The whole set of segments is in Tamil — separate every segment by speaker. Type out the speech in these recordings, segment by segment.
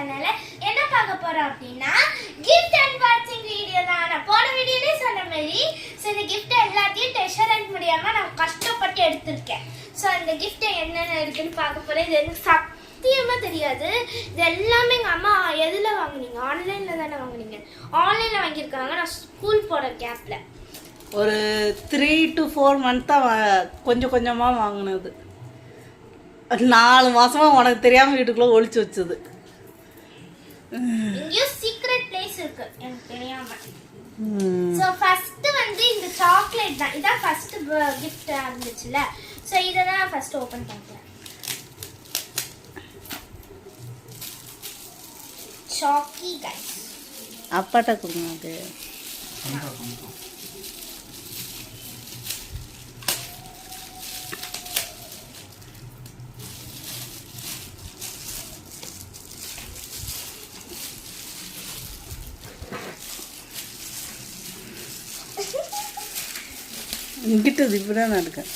Speaker 1: சேனல்ல என்ன பார்க்க போறோம் அப்படின்னா gift unboxing வீடியோ தான். நான் போன வீடியோலயே சொன்ன மாதிரி இந்த gift எல்லாத்தையும் ட்ரெஷர் ஹண்ட் முடியாம நான் கஷ்டப்பட்டு எடுத்துர்க்கேன். சோ இந்த gift என்னென்ன இருக்குன்னு பார்க்க போறேன். இது எனக்கு சத்தியமா தெரியாது. இது எல்லாமே எங்க அம்மா எதுல வாங்குனீங்க? ஆன்லைன்ல தானே வாங்குனீங்க? ஆன்லைன்ல வாங்கியிருக்காங்க. நான் ஸ்கூல் போற கேப்ல
Speaker 2: ஒரு 3 to 4 மந்த்தா கொஞ்சம் கொஞ்சமா வாங்கினது. 4 மாசமா உனக்கு தெரியாம வீட்டுக்குள்ள ஒளிச்சு வச்சது.
Speaker 1: இங்க சீக்ரெட் பிளேஸ் இருக்கு எனக்கு தெரியாம. சோ ஃபர்ஸ்ட் வந்து இந்த சாக்லேட் தான். இதான் ஃபர்ஸ்ட் gift இருந்துச்சுல. சோ இத தான் ஃபர்ஸ்ட் ஓபன் பண்றேன். சாக்கி गाइस.
Speaker 2: அப்பாட்ட கொடுங்க அது. இங்கிட்ட இப்படிதான் நான் இருக்கேன்.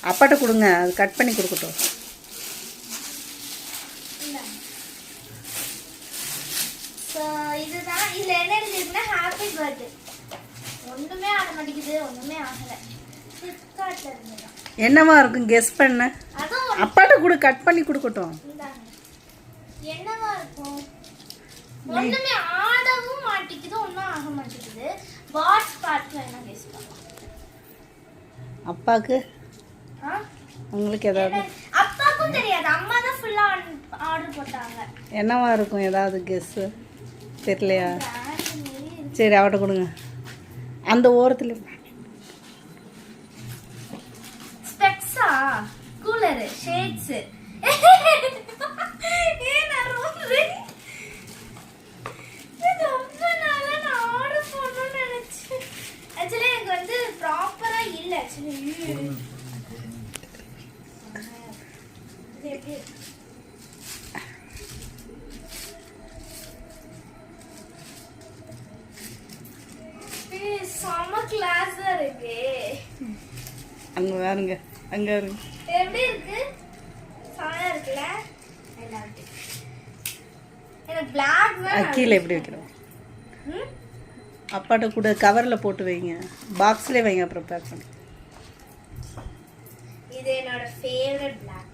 Speaker 2: அப்பாட்ட கொடுங்க, அது கட் பண்ணி கொடுக்கட்டும்.
Speaker 1: இதுதான் இதுல என்ன இருக்குன்னா ஹாப்பி பர்த்டே. ஒண்ணுமே ஆக மாட்டேங்குது, ஒண்ணுமே ஆகல. ஃபிளிப்கார்ட்ல இருந்துதான்.
Speaker 2: என்னவா இருக்கும் கெஸ் பண்ண? அப்பாட்ட கொடு, கட் பண்ணி கொடுக்கட்டும்.
Speaker 1: என்னவா இருக்கும்? ஒண்ணுமே ஆடவும் மாட்டேங்குது, ஒண்ணும் ஆக மாட்டேங்குது. பாட்ஸ் பார்ட்ல என்ன கெஸ் பண்ணலாம்?
Speaker 2: அப்பாக்கு உங்களுக்கு ஏதாவது?
Speaker 1: அப்பாக்கும் தெரியாது, அம்மா தான் ஃபுல்லா ஆர்டர் போட்டாங்க.
Speaker 2: என்னவா இருக்கும் ஏதாவது கெஸ் தெரியலையா? சரி அவட்ட கொடுங்க. அந்த ஓரத்துல
Speaker 1: ஸ்பெக்ஸா, கூலர், ஷேட்ஸ்.
Speaker 2: அங்க பாருங்க, அங்க பாருங்க.
Speaker 1: எப்படி இருக்கு? சாயா இருக்குல? எனக்கு black தான்.
Speaker 2: கீழ எப்படி வைக்கிறோம்? அப்பாட்ட கூட கவர்ல போட்டு வைங்க, பாக்ஸ்லயே வைங்க, அப்புறம் பேக் பண்ணி.
Speaker 1: இது என்னோட ஃபேவரட் black.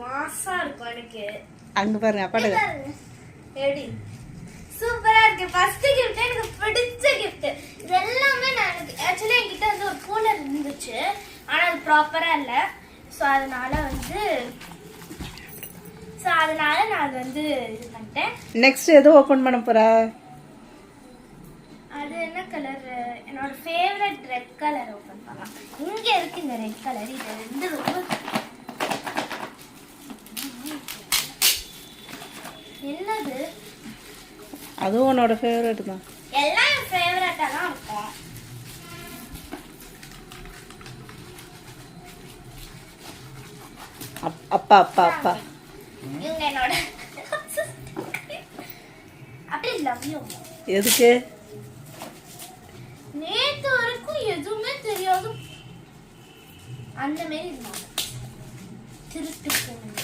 Speaker 1: மாசா இருக்கும் எனக்கு.
Speaker 2: அங்க பாருங்க அப்பாட்ட.
Speaker 1: எப்படி சூப்பரா இருக்கு. ஃபர்ஸ்ட் gift எனக்கு பிடிச்ச gift. இது எல்லாமே நான் एक्चुअली என்கிட்ட வந்து ஒரு கூலர் இருந்துச்சு, ஆனா அது ப்ராப்பரா இல்ல. சோ அதனால நான் அது வந்து இது பண்ணிட்டேன்.
Speaker 2: நெக்ஸ்ட் ஏதோ ஓபன் பண்ண போறா?
Speaker 1: அது என்ன கலர்? என்னோட ஃபேவரட் ரெட் கலர் ஓபன் பண்ணலாம். இங்க இருக்கு இந்த ரெட் கலர். இது ரெண்டு ரொம்ப என்னது?
Speaker 2: அதுவும் உன்னோட ஃபேவரட் தான்.
Speaker 1: எல்லாம் என் ஃபேவரட்டா தான் இருக்கும்.
Speaker 2: அப்பா அப்பா அப்பா
Speaker 1: இவங்க என்னோட அப்படி லவ் யூ.
Speaker 2: எதுக்கு?
Speaker 1: நேத்து வரைக்கும் எதுவுமே தெரியாது அந்த மாதிரி இருந்தாங்க. திருட்டு போன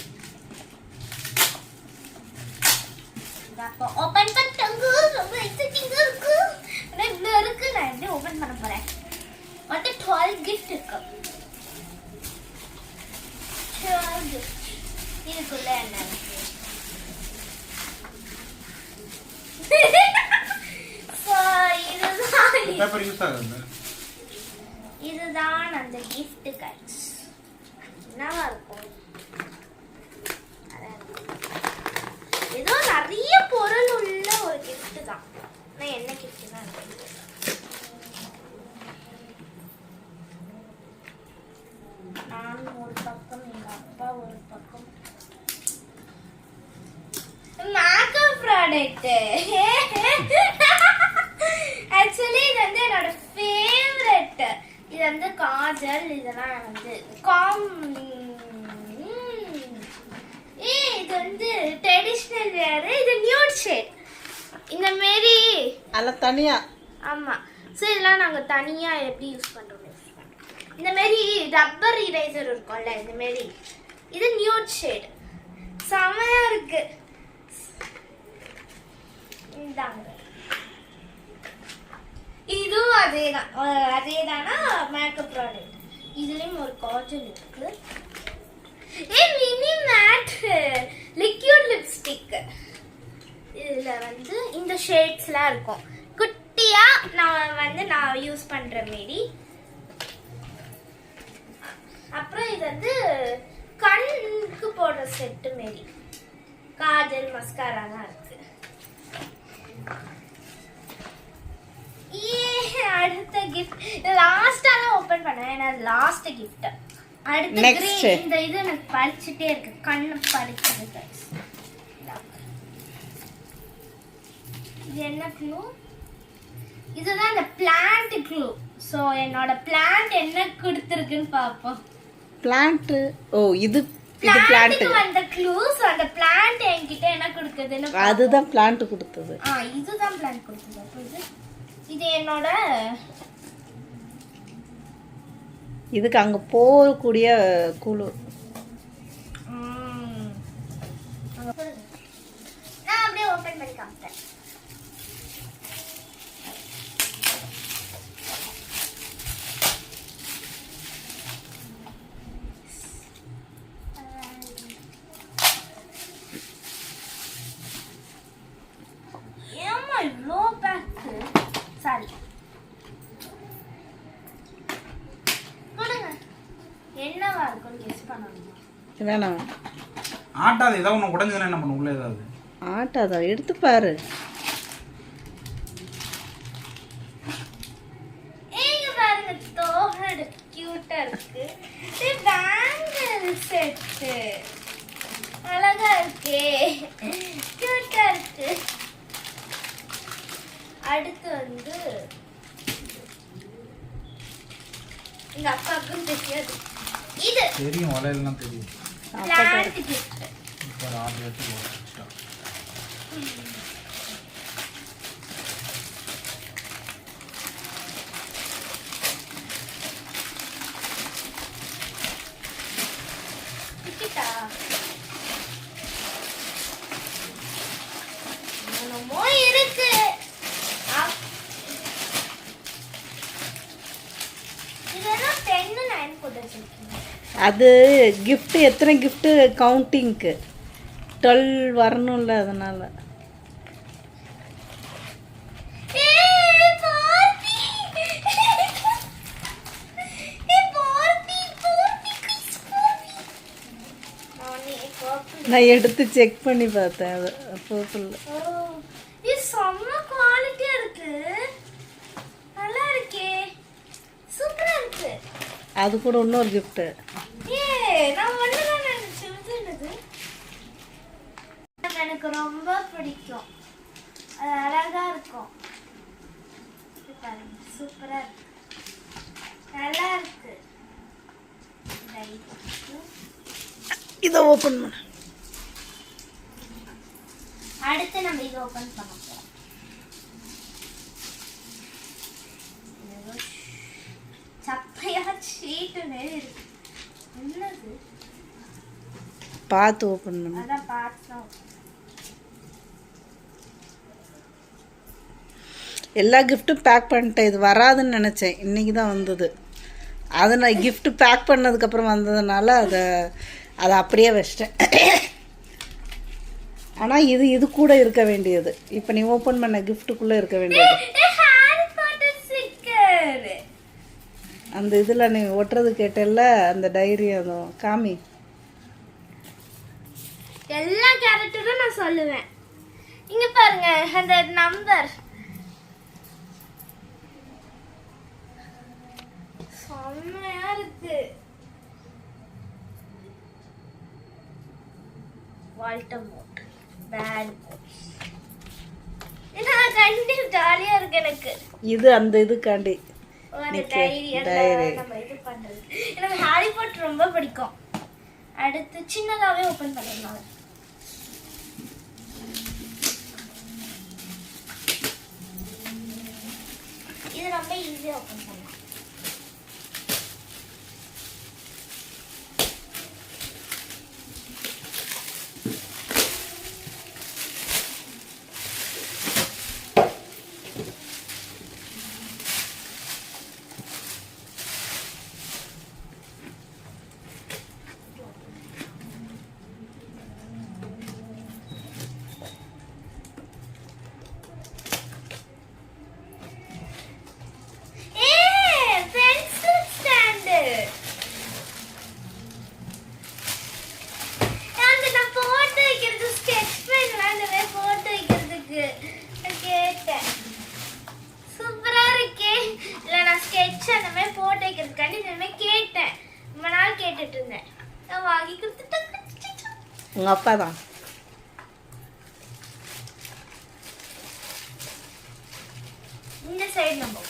Speaker 1: அப்போ ஓபன் பண்ணிட்டாங்க. ரொம்ப எக்ஸைட்டிங்கா இருக்கு. ஆனா இவ்வளவு இருக்கு, நான் எப்படி ஓபன் பண்ண போறேன்? மொத்தம் 12 gift இருக்கு. 12 gift. இதுக்குள்ள என்ன இருக்கு? இதுதான் அந்த gift guys. என்னவா இருக்கும்? ஏதோ நிறைய பொருள் உள்ள ஒரு gift தான். நான் என்ன gift தான் இருக்கு? நான் ஒரு பக்கம், எங்க அப்பா ஒரு பக்கம். Makeup product. ஆக்சுவலி இது வந்து என்னோட ஃபேவரட். இது வந்து காஜல். இதெல்லாம் வந்து இது வந்து ட்ரெடிஷனல் வேர். இது நியூட் ஷேட். இந்த மாதிரி
Speaker 2: அல்ல தனியா.
Speaker 1: ஆமா. சோ இதெல்லாம் நாங்க தனியா எப்படி யூஸ் பண்றோம்? இந்த மாதிரி ரப்பர் இரேசர் இருக்கும்ல, இந்த மாதிரி இது நியூட் ஷேட், செமையா இருக்கு. இந்தாங்க, இதுவும் அதேதானா மேக்கப் ப்ராடக்ட். இதுலயும் ஒரு காஜல் இருக்கு. Mini mat liquid lipstick. இதுல வந்து இந்த ஷேட்ஸ்லாம் இருக்கும், குட்டியா நான் யூஸ் பண்ற மாரி. அப்புறம் இது வந்து கண்ணுக்கு போடுற செட்டு மாரி, காஜல் மஸ்காராலாம் இருக்கு. அடுத்த கிஃப்ட் லாஸ்டா தான் ஓபன் பண்ணேன், ஏன்னா லாஸ்ட் கிஃப்ட். அடுத்து கிரீன். இந்த இது எனக்கு பறிச்சிட்டே இருக்கு, கண்ணு பறிச்சது गाइस. இது என்ன க்ளூ? இதுதான் அந்த பிளான்ட் க்ளூ. சோ என்னோட பிளான்ட் என்ன கொடுத்திருக்குன்னு பாப்போம்.
Speaker 2: பிளான்ட். ஓ, இது பிளான்ட்.
Speaker 1: அந்த க்ளூ. சோ அந்த பிளான்ட் என்கிட்ட என்ன கொடுக்குதுன்னு பாப்போம்.
Speaker 2: அதுதான் பிளான்ட் கொடுத்தது.
Speaker 1: இதுதான் பிளான்ட் கொடுத்தது. அப்ப இது என்னோட,
Speaker 2: இதுக்கு அங்க போகக்கூடிய குழு.
Speaker 1: நான் அப்படியே ஓபன் பண்ணி காமிட்டேன். ஏமா இவ்வளோ பேக்கு? சாரி, கொடுங்க. என்னவா இருக்கும் கெஸ் பண்ணணுமா?
Speaker 2: வேணாம்.
Speaker 3: ஆட்டாது, ஏதாவது ஒன்று உடஞ்சதுன்னா என்ன பண்ண? உள்ள ஏதாவது
Speaker 2: ஆட்டாதா? எடுத்து பாரு.
Speaker 1: ஏங்க பாருங்க, தோடு கியூட்டா இருக்கு. இது பேங்கிள் செட், அழகா இருக்கே, கியூட்டா இருக்கு. அடுத்து வந்து எங்க அப்பாவுக்கும் தெரியாது. இது
Speaker 3: தெரியும், வளையல்லாம் தெரியும்.
Speaker 1: Plant gift.
Speaker 3: இப்போ ஆர்டர் எடுத்து போட்டா
Speaker 1: டிக்கெட்டா? என்னமோ இருக்கு. இதெல்லாம் 10 9 போட்டு வச்சிருக்கீங்க.
Speaker 2: அது gift. எத்தனை gift கவுண்டிங்க்கு 12 வரணும்ல, அதனால. நான் எடுத்து செக் பண்ணி பார்த்தேன். அது பர்பிள்.
Speaker 1: இது செம்ம குவாலிட்டியா இருக்கு, நல்லா இருக்கே, சூப்பரா இருக்கு.
Speaker 2: அது கூட இன்னொரு gift.
Speaker 1: நான் ஒண்ணுதான் நினைச்சேன். இது என்னது? எனக்கு ரொம்ப பிடிக்கும், அது அழகா இருக்கும். இது பாருங்க, சூப்பரா இருக்கு, நல்லா இருக்கு.
Speaker 2: இதை ஓபன் பண்ண.
Speaker 1: அடுத்து நம்ம இதை ஓபன் பண்ண போறோம். சப்பையா ஷீட் மாதிரி இருக்கு. என்னது?
Speaker 2: பார்த்து ஓபன் பண்ணு.
Speaker 1: அதான் பார்த்து.
Speaker 2: எல்லா கிஃப்ட்டும் பேக் பண்ணிட்டேன். இது வராதுன்னு நினச்சேன், இன்னைக்கு தான் வந்தது. அதை நான் gift பேக் பண்ணதுக்கப்புறம் வந்ததுனால அதை அப்படியே வச்சிட்டேன். ஆனால் இது கூட இருக்க வேண்டியது. இப்போ நீ ஓப்பன் பண்ண கிஃப்ட்டுக்குள்ளே இருக்க வேண்டியது. அந்த இதில் நீ ஒட்டுறது கேட்டல, அந்த டைரி, அதுவும் காமி.
Speaker 1: எல்லா கேரக்டரும் நான் சொல்லுவேன். இங்க பாருங்க, அந்த நம்பர் செம்மையா இருக்கு. வால்டமோட் பேட் பாய்ஸ். கண்டிப்பா ஜாலியா இருக்கு எனக்கு.
Speaker 2: இது அந்த இதுக்காண்டி
Speaker 1: டைரி நம்ம இது பண்றது. எனக்கு ஹாரி பாட்டர் ரொம்ப பிடிக்கும். அடுத்து சின்னதாவே ஓபன் பண்ணிடலாம். இது ரொம்ப ஈஸியா ஓபன் பண்ணலாம். கொடுக்கறதுக்காண்டி இந்த மாதிரி கேட்டேன். ரொம்ப நாள் கேட்டுட்டு இருந்தேன். நான் வாங்கி கொடுத்துட்டேன்.
Speaker 2: உங்க அப்பா தான்.
Speaker 1: இந்த சைடு நம்ம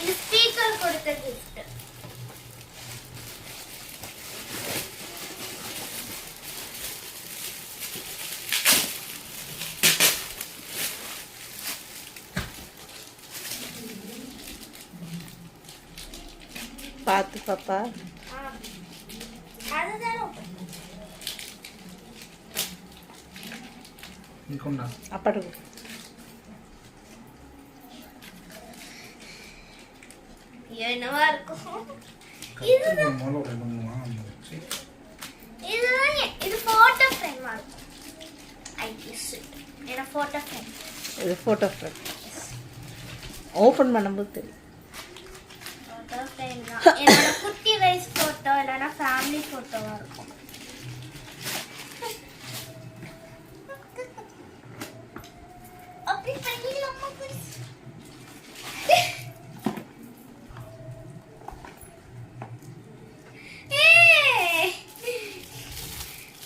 Speaker 1: இது ஸ்பீக்கர் கொடுத்த gift.
Speaker 2: பார்த்து பாப்பா.
Speaker 1: அதுதான்
Speaker 3: நீ கொண்டா.
Speaker 2: அப்பாட்ட
Speaker 1: என்னவா இருக்கும்.
Speaker 3: இதுதான் மோள ரெண்டுமா.
Speaker 1: இதுதான் இது போட்டோ ஃப்ரேமா இருக்கும். ஐ கெஸ் என்ன போட்டோ ஃப்ரேம்.
Speaker 2: இது ஃபோட்டோ ஃப்ரேம். ஓப்பன் பண்ணும்போது தெரியும்.
Speaker 1: போட்டோ ஃப்ரேம் தான். என்னோட குட்டி வயசு போட்டோ இல்லைன்னா ஃபேமிலி போட்டோவா இருக்கும். அப்படி பண்ணிடலாமா please?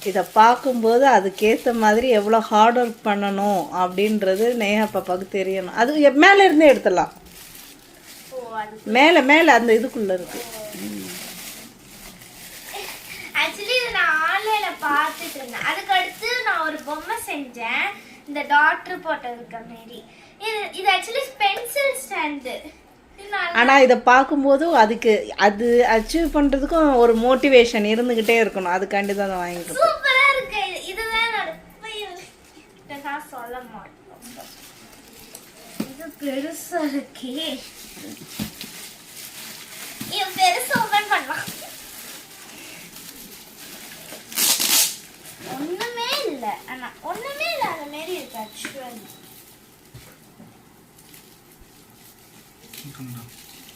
Speaker 2: இதை பார்க்கும்போது அதுக்கேற்ற மாதிரி எவ்வளோ ஹார்ட் ஒர்க் பண்ணணும் அப்படின்றது நேஹா பாப்பாவுக்கு தெரியணும். அது மேலே இருந்தே எடுத்துடலாம். மேலே மேலே அந்த இதுக்குள்ளே இருக்கு.
Speaker 1: ஆக்சுவலி இது நான் ஆன்லைன்ல பார்த்துட்டு இருந்தேன். அதுக்கு அடுத்து நான் ஒரு பொம்மை செஞ்சேன். இந்த டாக்டர் போட்டோ இருக்க மாதிரி. இது ஆக்சுவலி பென்சில் ஸ்டாண்டு.
Speaker 2: ஆனால் இதை பார்க்கும்போது அதுக்கு அது அச்சீவ் பண்ணுறதுக்கும் ஒரு மோட்டிவேஷன் இருந்துக்கிட்டே இருக்கணும். அதுக்காண்டி தான் அதை வாங்கிக்கணும்.
Speaker 1: சூப்பரா இருக்கு. இதுதான் நான் சொல்ல மாட்டேன். இது பெருசா இருக்கே. இது பெருசா ஓபன் பண்ணலாம். ஒண்ணுமே இல்ல. ஆனா ஒண்ணுமே இல்ல அந்த மாதிரி இருக்கு ஆக்சுவலி.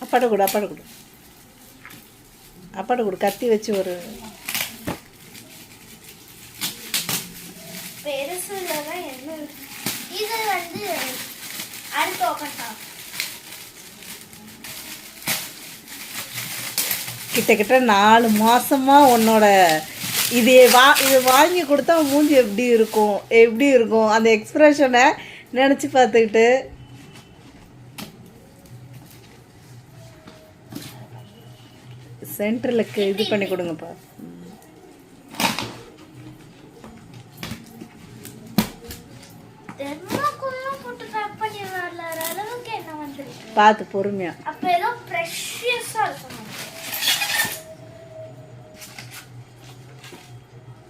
Speaker 2: அப்பாட்ட கொடு. அப்பாட்ட கொடு. கத்தி வச்சு ஒரு
Speaker 1: பெருசுல தான் என்ன இருக்கு. இது வந்து அடுத்து ஓபன் பண்ணலாம்.
Speaker 2: கிட்டத்தட்ட 4 மாசமா உன்னோட இது வாங்கி கொடுத்தா மூஞ்சி எப்படி இருக்கும் அந்த எக்ஸ்பிரஷனை நினச்சி பார்த்துக்கிட்டு சென்டரில் இது பண்ணி கொடுங்கப்பா. பார்த்து பொறுமையா.
Speaker 1: அப்ப ஏதோ பிரஷியஸா இருக்கும்.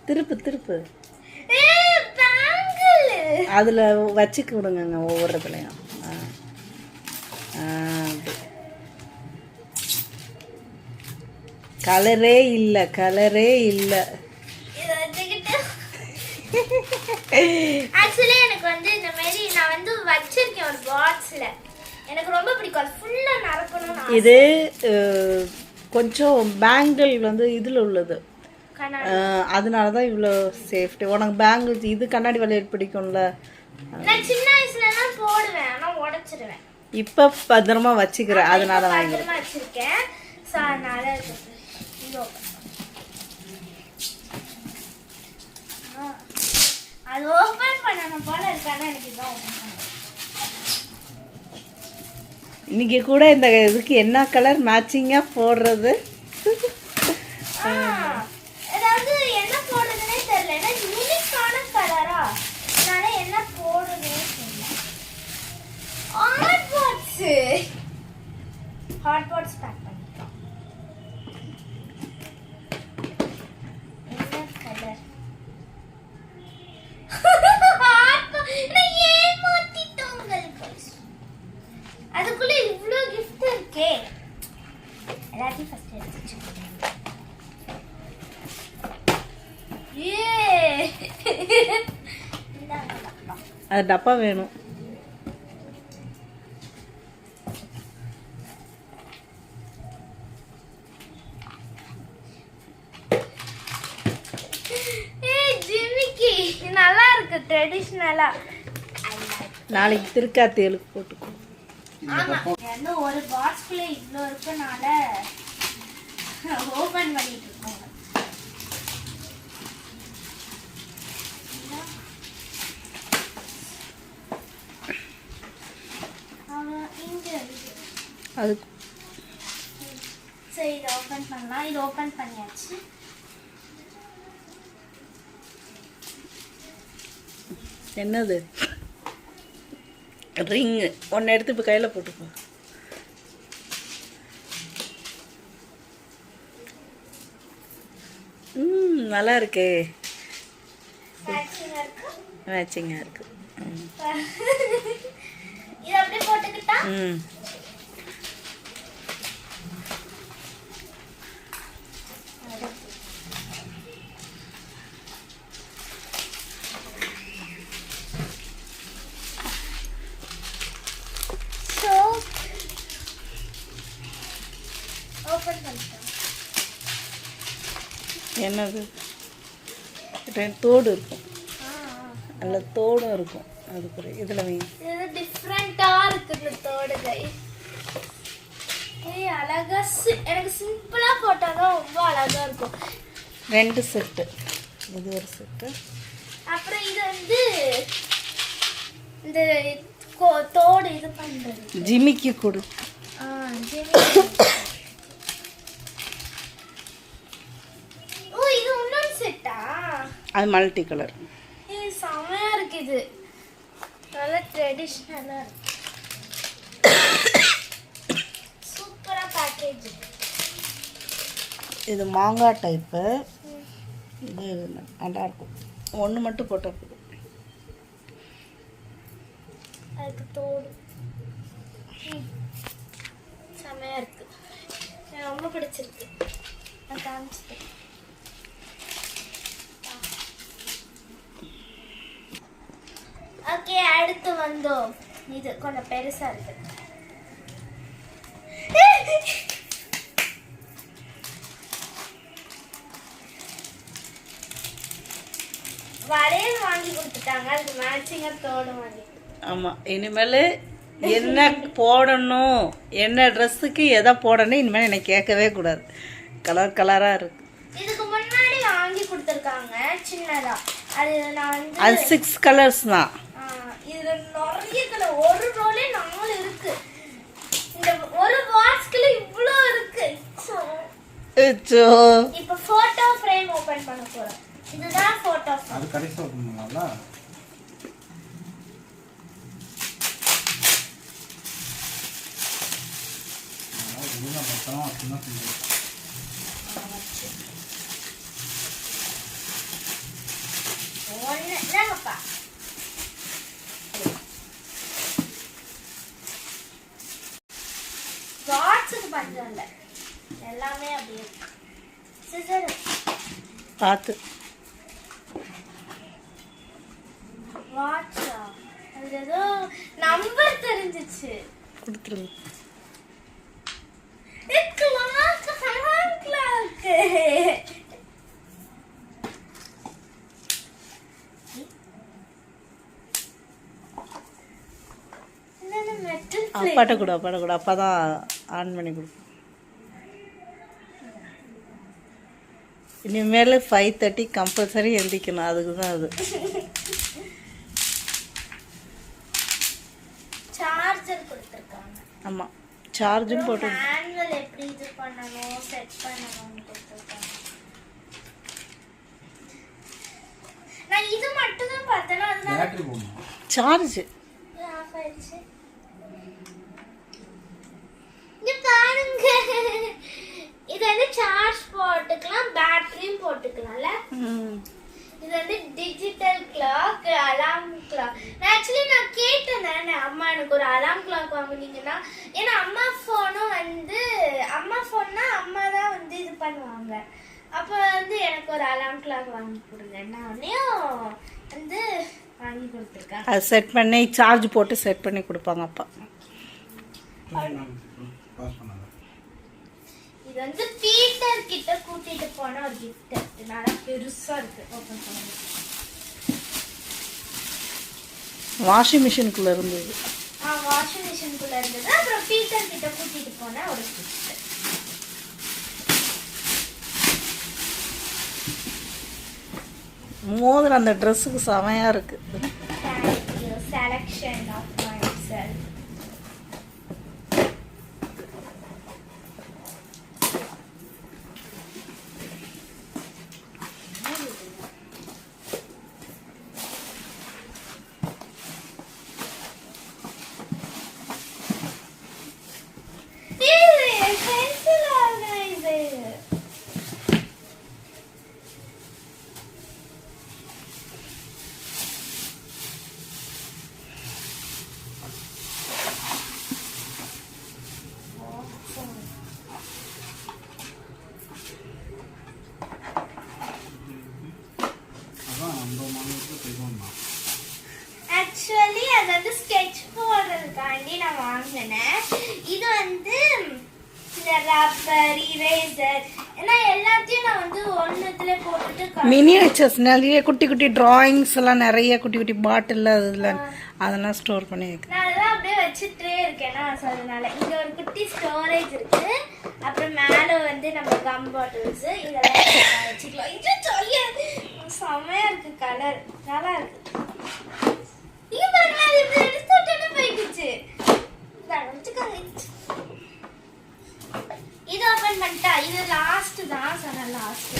Speaker 2: திருப்பு
Speaker 1: பேங்கிள்
Speaker 2: அதில் வச்சுக்க விடுங்க ஒவ்வொரு இதுலையும். கலரே இல்லை.
Speaker 1: ஆக்சுவலி எனக்கு வந்து இந்த மாதிரி நான் வந்து வச்சிருக்கேன் ஒரு பாக்ஸ்ல. எனக்கு ரொம்ப பிடிக்கும். அது ஃபுல்லா நரக்கணும்.
Speaker 2: இது கொஞ்சம் பேங்கிள் வந்து இதில் உள்ளது. அதனால தான் இவ்வளோ சேஃப்டி. உனக்கு பேங்கிள்ஸ் இது கண்ணாடி வளையல் பிடிக்கும்ல.
Speaker 1: நான் சின்ன வயசுலலாம் போடுவேன். ஆனால் உடைச்சிடுவேன்.
Speaker 2: இப்போ பத்திரமா வச்சுக்கிறேன். அதனால
Speaker 1: வாங்கிக்கிறேன். வச்சிருக்கேன். ஸோ அதனால அது ஓபன் பண்ணணும் போல இருக்கானா எனக்கு இதான் ஓபன் பண்ணணும்.
Speaker 2: இன்னைக்கு கூட இந்த இதுக்கு என்ன கலர் மேட்சிங்காக போடுறது.
Speaker 1: அதாவது என்ன போடுறதுனே தெரியல. ஏன்னா யூனிக்கான கலரா. அதனால என்ன போடுறதுனே தெரியல. ஹாட் பாட்ஸ் பேக் பண்ணிட்டோம். என்ன கலர்? அதுக்குள்ள இவ்ளோ gift இருக்கே. எல்லாத்தையும் ஃபர்ஸ்ட் எடுத்து
Speaker 2: அது டப்பா வேணும்.
Speaker 1: நல்லா இருக்கு ட்ரெடிஷ்னலா.
Speaker 2: நாளைக்கு திருக்காத்தேலுக்கு போட்டுக்கோ.
Speaker 1: ஆமா இன்னும் ஒரு பாக்ஸ்க்குள்ள இவ்வளோ இருக்கனால ஓபன் பண்ணிட்டு இருக்கோம். இங்க
Speaker 2: அது
Speaker 1: சரி இதை ஓபன் பண்ணலாம். இது ஓபன் பண்ணியாச்சு.
Speaker 2: என்னது ரிங்கு ஒன்று எடுத்து இப்போ கையில் போட்டுக்கோ. நல்லா இருக்கே,
Speaker 1: மேட்சிங்கா இருக்கு.
Speaker 2: மேட்சிங்காக இருக்கு.
Speaker 1: இது அப்படியே போட்டுக்கிட்டா ஓபன் பண்ணிட்டோம்.
Speaker 2: என்னது தோடு இருக்கும், நல்ல தோடும் இருக்கும். அதுக்கு இதில் வைங்க.
Speaker 1: இது டிஃப்ரெண்டா இருக்கு இந்த தோடுகை. ஏய் அழகா எனக்கு சிம்பிளா போட்டாதான் ரொம்ப அழகா இருக்கும்.
Speaker 2: 2 செட்டு, இது ஒரு செட்டு.
Speaker 1: அப்புறம் இது வந்து இந்த தோடு இது பண்றது
Speaker 2: ஜிமிக்கி கொடு.
Speaker 1: ஓ இது இன்னொரு செட்டா?
Speaker 2: அது மல்டி கலர்.
Speaker 1: இது செமையா இருக்கு. இது நல்ல ட்ரெடிஷ்னலா இருக்கு. சூப்பரா பேக்கேஜ்.
Speaker 2: இது மாங்காய் டைப்பு. இது நல்லா இருக்கும். ஒன்று மட்டும் போட்டால் போதும்.
Speaker 1: அதுக்கு தோடு செமையா இருக்கு. எனக்கு ரொம்ப பிடிச்சிருக்கு. நான் காமிச்சிட்டேன். ஓகே அடுத்து வந்தோம். இது கொஞ்சம் பெருசா இருக்கு. வளையல் வாங்கி கொடுத்துட்டாங்க. அதுக்கு மேட்சிங்கா தோடு வாங்கி.
Speaker 2: ஆமாம், இனிமேல் என்ன போடணும், என்ன ட்ரெஸ்ஸுக்கு எதை போடணும் இனிமேல் எனக்கு கேட்கவே கூடாது. கலர் கலராக இருக்கு.
Speaker 1: இதுக்கு முன்னாடி வாங்கி கொடுத்துருக்காங்க சின்னதா. அது நான் வந்து
Speaker 2: அது 6 கலர்ஸ் தான்.
Speaker 1: இதுல நிறைய கலர். ஒரு ரோலே 4 இருக்கு. இந்த ஒரு பாக்ஸ்க்குள்ள இவ்ளோ இருக்கு. இப்போ போட்டோ ஃப்ரேம் ஓபன் பண்ண போறோம். இதுதான் போட்டோ ஃப்ரேம்.
Speaker 3: அது கடைசி ஓபன் பண்ணலாம்ல. இதுதான் மொத்தமா சின்ன சின்ன.
Speaker 1: ஒண்ணு என்னங்கப்பா? வாட்ஸ்க்கு பஞ்சம் இல்ல. எல்லாமே அப்படியே இருக்கு. சிசர்
Speaker 2: பார்த்து
Speaker 1: வாட்சா? அது ஏதோ நம்பர் தெரிஞ்சிச்சு.
Speaker 2: கொடுத்துருங்க. அப்பாட்ட கொடு, அப்பாட்ட கொடு. அப்பா தான் ஆன் பண்ணி கொடு. இனிமேல் 5:30 கம்பல்சரி எந்திக்கணும். அதுக்கு தான் அது.
Speaker 1: சார்ஜர் கொடுத்திருக்காங்க.
Speaker 2: ஆமாம், சார்ஜும் போட்டு
Speaker 1: மேனுவல் எப்படி இது பண்ணணும் செட் பண்ணணும்னு கொடுத்திருக்காங்க. நான் இது மட்டும் தான் பார்த்தேன். அதனால
Speaker 3: பேட்டரி போடணும்.
Speaker 2: சார்ஜ்
Speaker 1: ஆஃப் ஆயிடுச்சு. இங்க பாருங்க. இது வந்து சார்ஜ் போட்டுக்கலாம், பேட்டரியும் போட்டுக்கலாம்ல. இது வந்து digital clock, alarm clock. Actually நான் கேட்டேன் தானே அம்மா எனக்கு ஒரு அலார்ம் கிளாக் வாங்குனீங்கன்னா. ஏன்னா அம்மா ஃபோனும் வந்து அம்மா ஃபோன்னா அம்மா தான் வந்து இது பண்ணுவாங்க. அப்போ வந்து எனக்கு ஒரு அலார்ம் கிளாக் வாங்கி கொடுங்க. நானையும் வந்து வாங்கி கொடுத்துருக்கேன்.
Speaker 2: அது செட் பண்ணி சார்ஜ் போட்டு செட் பண்ணி கொடுப்பாங்க அப்பா.
Speaker 3: பாஸ் பண்ணாத.
Speaker 1: இது வந்து பீட்டர் கிட்ட கூட்டிட்டு போன ஒரு கிஃப்ட். நல்லா பெருசா இருக்கு. ஓபன் பண்ணுங்க.
Speaker 2: வாஷிங் மிஷினுக்குள்ளே இருந்தது.
Speaker 1: வாஷிங் மிஷினுக்குள்ள இருந்தது. அப்புறம் பீட்டர் கிட்ட கூட்டிட்டு போன ஒரு கிஃப்ட்.
Speaker 2: மோதிரம் அந்த ட்ரெஸ்ஸுக்கு செமையா இருக்கு.
Speaker 1: Selection of myself. Pencil organizer.
Speaker 3: அதான் நம்ம மாநிலத்தில் செய்வோம்னா
Speaker 1: ஆக்சுவலி அது வந்து ஸ்கெட்ச் போடுறதுக்காண்டி நான் வாங்கினேன். இது வந்து இந்த ரப்பர், இரேசர், ஏன்னா எல்லாத்தையும் நான் வந்து ஒன்றுத்துல போட்டுட்டு
Speaker 2: மினியேச்சர்ஸ் நிறைய குட்டி குட்டி டிராயிங்ஸ் எல்லாம் நிறைய குட்டி குட்டி பாட்டில் அதில் அதெல்லாம் ஸ்டோர் பண்ணி வைக்கிறேன்.
Speaker 1: நான் அதெல்லாம் அப்படியே வச்சுட்டே இருக்கேன்னா ஸோ அதனால இங்க ஒரு குட்டி ஸ்டோரேஜ் இருக்கு. அப்புறம் மேலே வந்து நம்ம கம் பாட்டில்ஸ் இதெல்லாம் வச்சுக்கலாம். இது சொல்லியாது செமையா இருக்கு, கலர் நல்லா இருக்கு. இங்க பாருங்க, அது இப்படி எடுத்து விட்டோன்னே போயிடுச்சு. இது ஓபன் பண்ணிட்டா, இது லாஸ்ட் தான் சொன்ன லாஸ்ட்.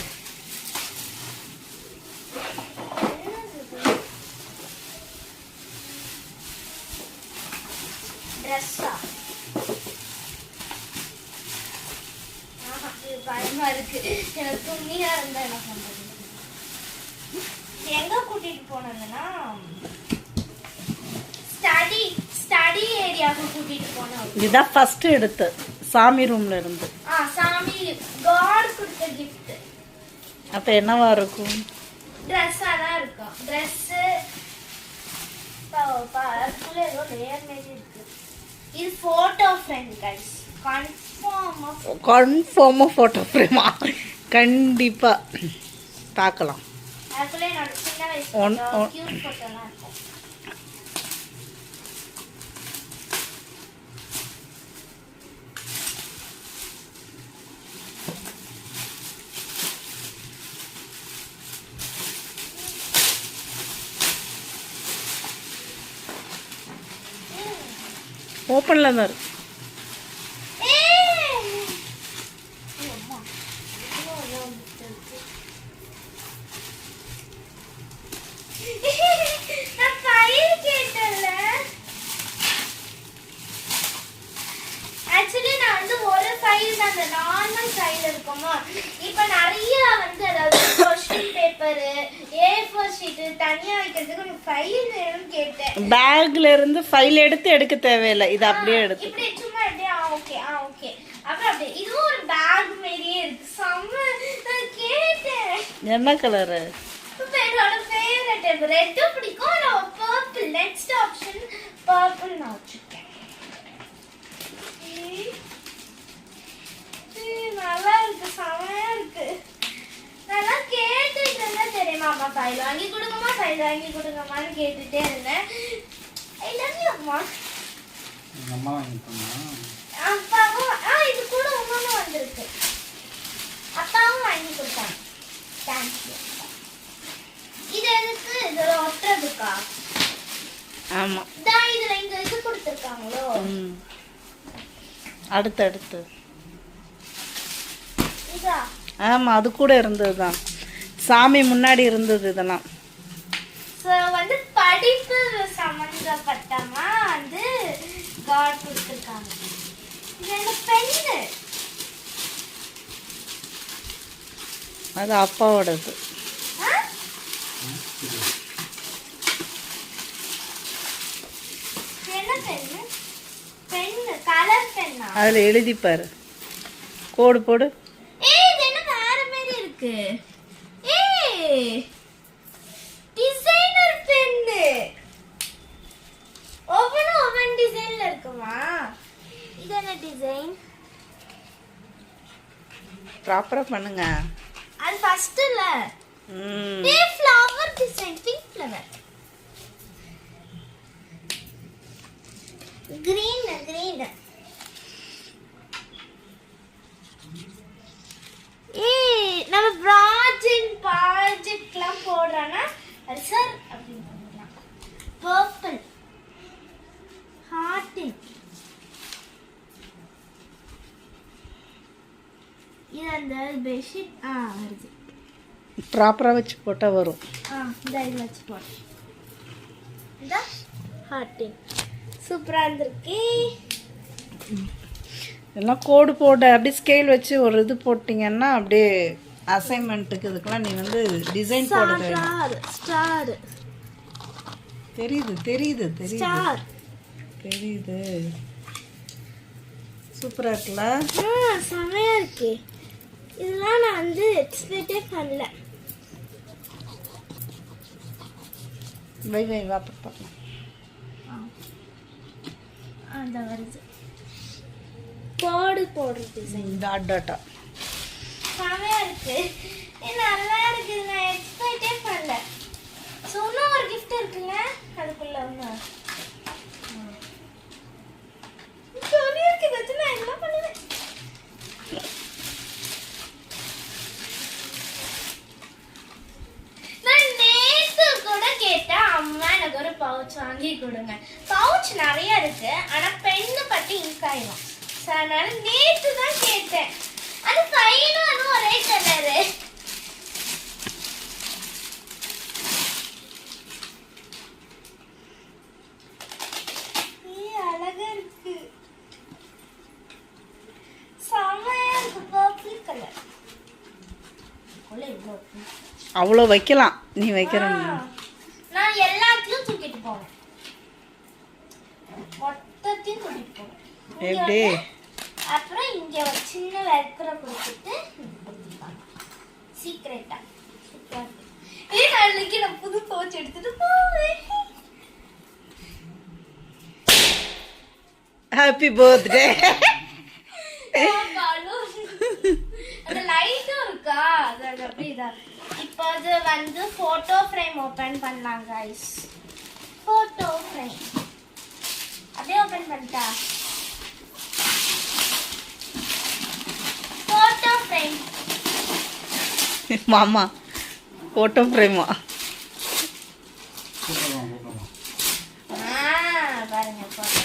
Speaker 1: ட்ரெஸ்ஸா இது பயமா இருக்கு. எனக்கு துணியா இருந்தா என்ன பண்றது? எங்க கூட்டிட்டு போனதுன்னா ஸ்டடி ஏரியாவுக்கு கூட்டிட்டு போனோம்.
Speaker 2: இதுதான் ஃபர்ஸ்ட் எடுத்து சாமி ரூம்ல இருந்து.
Speaker 1: சாமி காட் கொடுத்த gift.
Speaker 2: அப்ப என்னவா இருக்கும்?
Speaker 1: ட்ரெஸ்ஸா தான் இருக்கும். ட்ரெஸ் அதுக்குள்ள ஏதோ லேயர் மாதிரி இருக்கு. இது போட்டோ ஃப்ரேம் கைஸ்.
Speaker 2: கன்ஃபார்மா போட்டோ ஃப்ரேமா? கண்டிப்பா பார்க்கலாம்.
Speaker 1: அதுக்குள்ள என்னோட சின்ன வயசு கியூட் போட்டோலாம் இருக்கும்.
Speaker 2: ஓப்பன்ல தான் இருக்கு.
Speaker 1: ஆக்சுவலி நான் வந்து ஒரு ஃபைல் தான், அந்த நார்மல் ஃபைல் இருக்குமா. இப்போ நிறைய வந்து அதாவது கொஸ்டின் பேப்பர், A4 ஷீட் தனியா வைக்கிறதுக்கு ஒரு ஃபைல் வேணும்னு கேட்டேன்.
Speaker 2: பேக்ல இருந்து ஃபைல் எடுத்து எடுக்க தேவையில்லை, இது அப்படியே எடுத்து
Speaker 1: இப்படி சும்மா அப்படியே ஓகே ஓகே. அப்புறம் அப்படியே இதுவும் ஒரு பேக் மாதிரியே இருக்கு. செம்ம. நான் கேட்டேன்
Speaker 2: என்ன கலரு?
Speaker 1: என்னோட ஃபேவரட் ரெட் பிடிக்கும். நான் பர்பிள் நெக்ஸ்ட் ஆப்ஷன் பர்பிள் நான் வச்சிருக்கேன். நல்லா இருக்கு, செமையா இருக்கு. நல்லா கேட்டுட்டு இருந்தேன் தெரியுமா, அம்மா ஃபைல் வாங்கி கொடுங்கம்மா, ஃபைல் வாங்கி கொடுங்கம்மான்னு கேட்டுட்டே இருந்தேன். ஐ லவ் யூ அம்மா.
Speaker 3: எங்கள் அம்மா வாங்கி கொடுத்தாங்க.
Speaker 1: அப்பாவும் இது கூட ஒன்றும் வந்திருக்கு. அப்பாவும் வாங்கி கொடுத்தாங்க. தேங்க்யூ. இது எதுக்கு? இது ஒட்டுறதுக்கா?
Speaker 2: ஆமா.
Speaker 1: இதுல இங்க இது கொடுத்துருக்காங்களோ.
Speaker 2: அடுத்து
Speaker 1: இதா?
Speaker 2: ஆமா, அது கூட இருந்தது தான். சாமி முன்னாடி இருந்தது இதெல்லாம்.
Speaker 1: ஸோ வந்து படிப்பு சம்மந்தப்பட்டமா வந்து காட் கொடுத்துருக்காங்க. இது என்ன பெண்ணு?
Speaker 2: அது அப்பாவோடது.
Speaker 1: என்ன பெண்ணு? பெண்ணு கலர் பெண்ணா?
Speaker 2: அதுல எழுதிப்பாரு, கோடு போடு.
Speaker 1: இது என்ன வேற மாதிரி இருக்கு? Designer pen. ஒவ்வொரு டிசைன்ல இருக்குமா? இது என்ன டிசைன்?
Speaker 2: ப்ராப்பரா பண்ணுங்க.
Speaker 1: அது ஃபர்ஸ்ட் இல்ல. Flower design, pink flower. Green நம்ம ப்ராஜெக்ட்லாம் போடுறோன்னா சார் அப்படின்னு பண்ணலாம். பர்பிள் ஹார்டின் இது அந்த பெட்ஷீட் வருது.
Speaker 2: ப்ராப்பராக வச்சு போட்டால் வரும்.
Speaker 1: இந்த இது வச்சு போட்டேன். இந்த ஹார்டின் சூப்பராக இருந்திருக்கு.
Speaker 2: எல்லாம் கோடு போட அப்படியே ஸ்கேல் வச்சு ஒரு இது போட்டிங்கன்னா அப்படியே அசைன்மெண்ட்டுக்கு இதுக்கெல்லாம் நீ வந்து டிசைன் போட வேண்டும்.
Speaker 1: ஸ்டார்
Speaker 2: தெரியுது தெரியுது தெரியுது
Speaker 1: ஸ்டார்
Speaker 2: தெரியுது. சூப்பராக இருக்குல்ல?
Speaker 1: செமையாக இருக்கு. இதெல்லாம் நான் வந்து எக்ஸ்பெக்டே பண்ணல.
Speaker 2: வை வா பார்க்கலாம்.
Speaker 1: அந்த வருது கோடு போடுறது டிசைன்
Speaker 2: டாட் டாட்டா
Speaker 1: செமையா இருக்கு. இது நல்லா இருக்கு. நான் எக்ஸ்பெக்டே பண்ணல. ஸோ இன்னும் ஒரு கிஃப்ட் இருக்குங்க. அதுக்குள்ள ஒன்று சொல்லி இருக்குது. நான் என்ன பண்ணுவேன்? நான் நேத்து கூட கேட்டேன், அம்மா எனக்கு ஒரு பவுச் வாங்கி கொடுங்க. பவுச் நிறைய இருக்கு, ஆனா பெண்ணு பட்டு இங்க் ஆயிடும். அதனால நேத்து தான் கேட்டேன். அது பையனும் அதுவும் ஒரே கலரு. அழகா இருக்கு. செமையா இருக்கு. Purple colour.
Speaker 2: அவ்வளோ வைக்கலாம். நீ வைக்கிற
Speaker 1: நான் எல்லாத்தையும் தூக்கிட்டு போவேன். மொத்தத்தையும் தூக்கிட்டு போவேன்.
Speaker 2: எப்படி?
Speaker 1: அப்புறம் இங்க ஒரு சின்ன வெல்க்ரோ கொடுத்துட்டு சீக்ரெட்டா நாளைக்கு நான் புது பவுச் எடுத்துட்டு போவேன்.
Speaker 2: Happy birthday.
Speaker 1: அந்த லைட்டும் இருக்கா? அது அப்படிதான். இப்போ அது வந்து போட்டோ ஃப்ரேம் ஓபன் பண்ணலாம் गाइस. போட்டோ ஃப்ரேம் அப்படியே ஓபன் பண்ணிட்டா. போட்டோ ஃப்ரேம்
Speaker 2: மாமா ஃபோட்டோ ஃப்ரேமா?
Speaker 1: பாருங்க போட்டோ.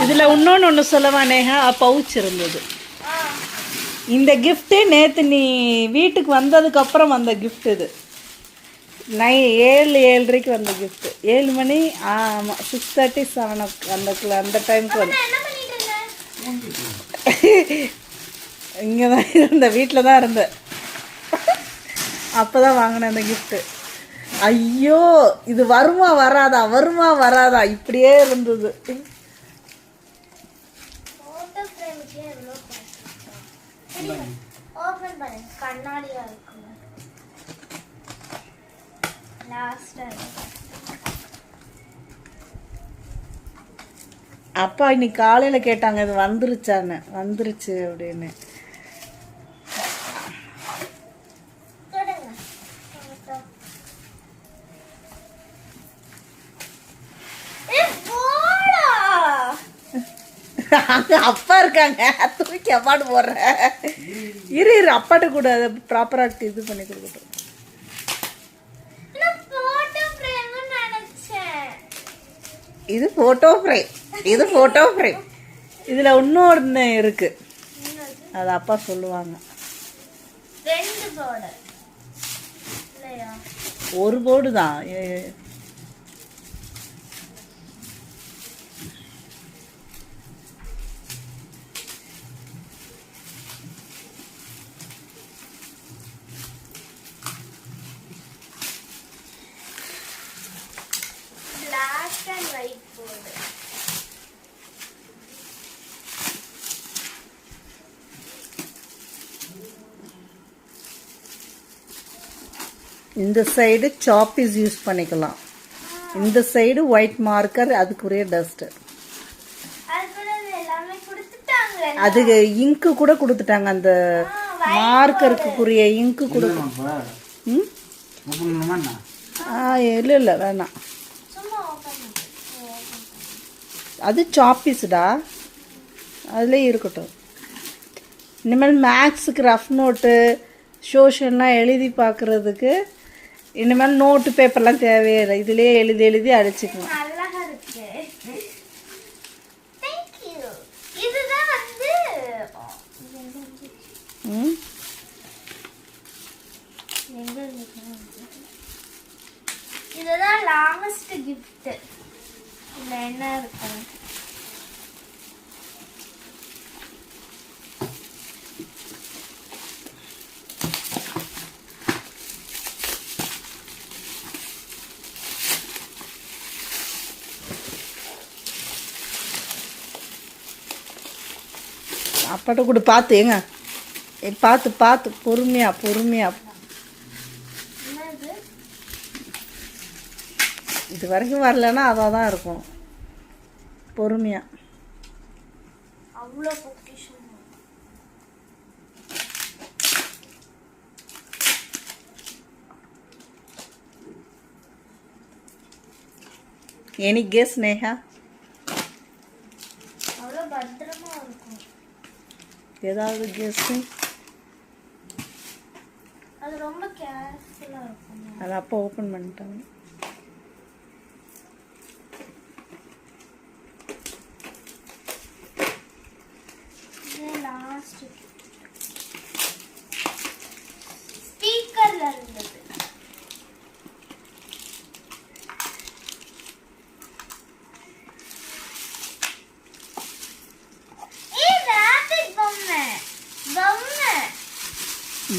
Speaker 2: இதில் இன்னொன்று ஒன்று சொல்லவா நேஹா? பவுச் இருந்தது. இந்த கிஃப்ட்டு நேற்று நீ வீட்டுக்கு வந்ததுக்கப்புறம் வந்த கிஃப்ட். இது 7:30 வந்த கிஃப்ட்டு. 7 மணி ஆமாம் 6:30 7 அந்த டைமுக்கு வந்து இங்கே தான் இருந்த, வீட்டில் தான் இருந்தேன். அப்போ தான் வாங்கினேன் அந்த கிஃப்ட்டு. ஐயோ இது வருமா வராதா இப்படியே இருந்தது.
Speaker 1: ஓபன் பண்ணு. கண்ணாடியா இருக்குங்க. லாஸ்டா
Speaker 2: அப்பா இன்னைக்கு காலையில் கேட்டாங்க இது வந்துருச்சான்னு. வந்துருச்சு அப்படின்னு. அங்கே அப்பா இருக்காங்க, தூக்கி அப்பாட்டு போடுறேன். இரு அப்பாட்ட கூட அதை ப்ராப்பராக இது பண்ணி கொடுக்கட்டும். இது ஃபோட்டோ ஃப்ரேம். இதில் இன்னொன்று இருக்கு, அது அப்பா சொல்லுவாங்க. ஒரு போர்டு தான்.
Speaker 1: black and white board.
Speaker 2: இந்த சைடு சாப்பீஸ் யூஸ் பண்ணிக்கலாம். இந்த சைடு ஒயிட் மார்க்கர், அதுக்குரிய டஸ்டர். அது இங்கு கூட கொடுத்துட்டாங்க. அந்த மார்க்கருக்குரிய இங்கு கொடுத்து. இல்லை வேணாம். அது சாப்பீஸ்டா, அதுலேயே இருக்கட்டும். இனிமேல் மேக்ஸுக்கு ரஃப் நோட்டு சோஷியல்லாம் எழுதி பார்க்குறதுக்கு இனிமேல் நோட்டு பேப்பர்லாம் தேவையில்லை, இதுலேயே எழுதி எழுதி அடிச்சுக்கலாம்.
Speaker 1: அழகா இருக்கு. Thank you. இதுதான் வந்து இதுதான் லாஸ்ட் gift. இதுல என்ன இருக்கும்?
Speaker 2: அப்பாட்ட கூட பார்த்து ஏங்க பார்த்து பார்த்து பொறுமையா பொறுமையா. இது வரைக்கும் வரலன்னா அதாக தான் இருக்கும். பொறுமையா.
Speaker 1: அவ்வளோ பொக்கிஷம்.
Speaker 2: Any guess Neha?
Speaker 1: அவ்வளோ பத்திரமா இருக்கும்.
Speaker 2: ஏதாவது கெஸ்?
Speaker 1: அது ரொம்ப கேர்ஃபுல்லாக இருக்கும்.
Speaker 2: அதை அப்போ ஓப்பன் பண்ணிட்டாங்க.
Speaker 1: லாஸ்ட் ஸ்பீக்கர்ல இருந்தது.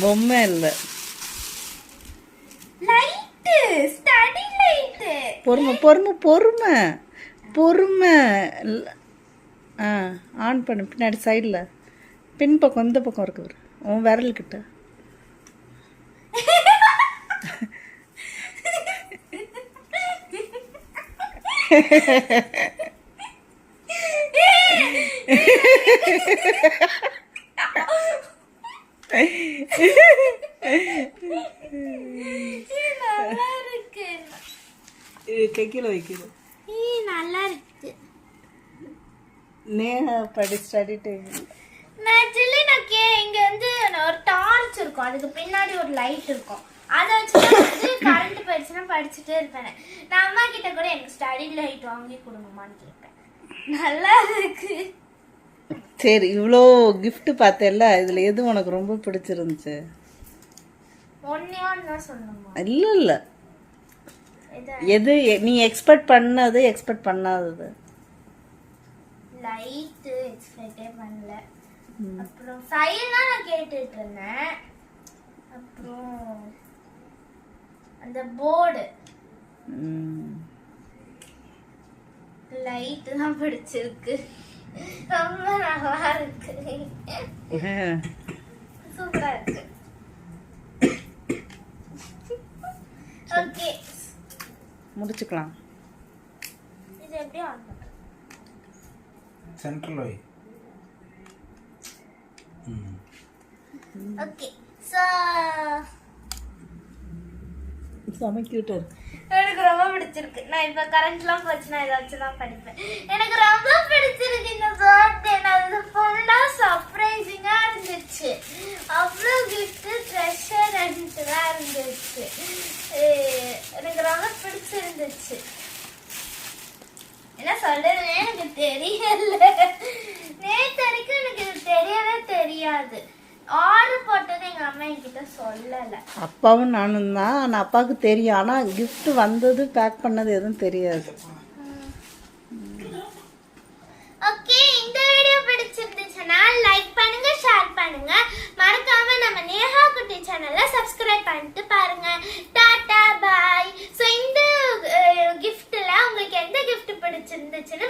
Speaker 2: பொம்மை இல்லை,
Speaker 1: லைட்டு, ஸ்டடி லைட்டு.
Speaker 2: பொறுமை பொறுமை பொறுமை பொறுமை. ஆன் பண்ணு. பின்னாடி சைடில் பின்பக்கம் இந்த பக்கம் இருக்குது உன் விரல்கிட்ட.
Speaker 1: நல்லா இருக்கு.
Speaker 2: கைக்கில வைக்கிறோம்.
Speaker 1: நல்லா இருக்கு.
Speaker 2: நேஹா படி ஸ்டடி டேபிள்.
Speaker 1: ஆக்சுவலி இங்க வந்து ஒரு டார்ச் இருக்கும், அதுக்கு பின்னாடி ஒரு லைட் இருக்கும். அதை வச்சு வந்து கரண்ட் போயிடுச்சுன்னா படிச்சுட்டே இருப்பேன். நான் அம்மா கிட்ட கூட எனக்கு ஸ்டடி லைட் வாங்கி கொடுங்கம்மான்னு கேட்பேன். நல்லா இருக்கு.
Speaker 2: சரி, இவ்வளோ gift பார்த்தேல்ல, இதில் எது உனக்கு ரொம்ப பிடிச்சிருந்துச்சு?
Speaker 1: ஒன்னே சொல்லணுமா?
Speaker 2: இல்லை இல்லை, எது நீ எக்ஸ்பெக்ட் பண்ணது எக்ஸ்பெக்ட் பண்ணாதது?
Speaker 1: லைட் எக்ஸ்பெக்டே பண்ணல. அப்புறம் ஃபைல்லாம் நான் கேட்டுட்டு இருந்தேன். அப்புறம் அந்த போர்டு லைட் தான் பிடிச்சிருக்கு. ரொம்ப நல்லா இருக்கு. சூப்பரா இருக்கு. ஓகே,
Speaker 2: முடிச்சுக்கலாம்.
Speaker 1: இது எப்படி ஆன் பண்றது?
Speaker 3: சென்ட்ரல் வை.
Speaker 1: ஓகே, சோ
Speaker 2: செம கியூட்டா இருக்கு.
Speaker 1: எனக்கு ரொம்ப பிடிச்சிருக்கு. நான் இப்ப கரண்ட்லாம் போச்சுன்னா இதை வச்சு தான் படிப்பேன். எனக்கு ரொம்ப பிடிச்சிருக்கு இந்த பர்த்டே. நான் இது ஃபுல்லா சர்ப்ரைசிங்கா இருந்துச்சு. அவ்வளோ கிஃப்ட் ட்ரெஷர் தான் இருந்துச்சு. எனக்கு ரொம்ப பிடிச்சிருந்துச்சு. என்ன சொல்றதுன்னு எனக்கு தெரியல. நேற்று வரைக்கும் எனக்கு இது தெரியவே தெரியாது. ஆர்டர் போட்டது எங்க அம்மா என்கிட்ட சொல்லல.
Speaker 2: அப்பாவும் நானும் தான். ஆனால் அப்பாவுக்கு தெரியும், ஆனால் gift வந்தது பேக் பண்ணது எதுவும் தெரியாது.
Speaker 1: ஓகே, இந்த வீடியோ பிடிச்சிருந்துச்சுன்னா லைக் பண்ணுங்க, ஷேர் பண்ணுங்க. மறக்காம நம்ம நேஹா குட்டி சேனலை சப்ஸ்கிரைப் பண்ணிட்டு பாருங்க. டாடா பாய். ஸோ இந்த கிஃப்ட்ல உங்களுக்கு எந்த கிஃப்ட் பிடிச்சிருந்துச்சுன்னு